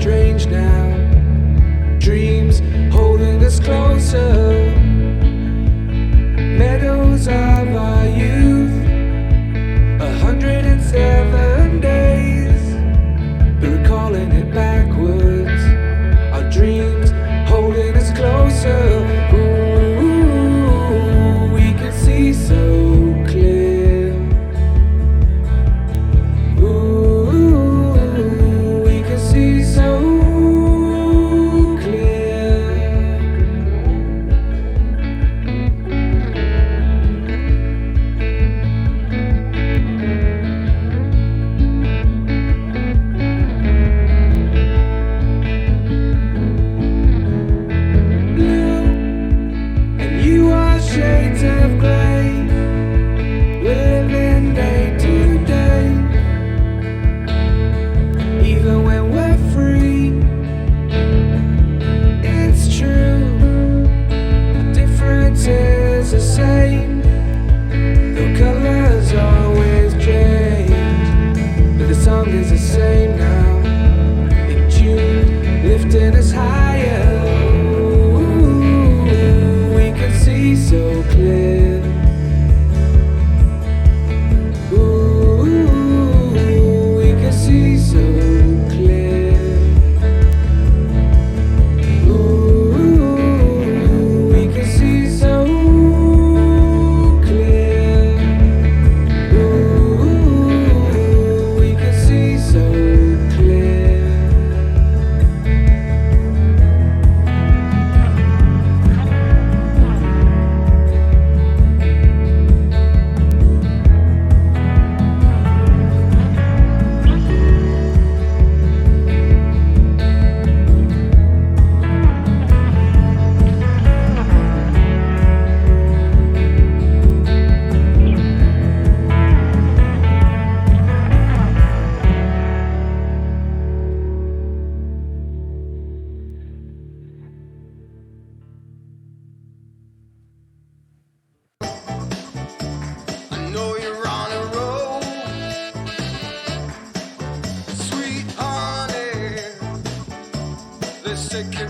strange now. Dreams holding us closer. Meadows of our youth, 107 days, but recalling it backwards. Our dreams holding us closer. Ooh, we can see so clear. Ooh, we can see so clear. Blue, and you are shades of gray, living day to day. Even when we're free, it's true. The difference is the same. The colors always change, but the song is the same now. In June, lifting us higher. Ooh, we can see so clear. Ooh, we can see so clear. Ooh, we can see so clear. Ooh, we can see so clear. I know you're on a roll, sweet honey. They're sick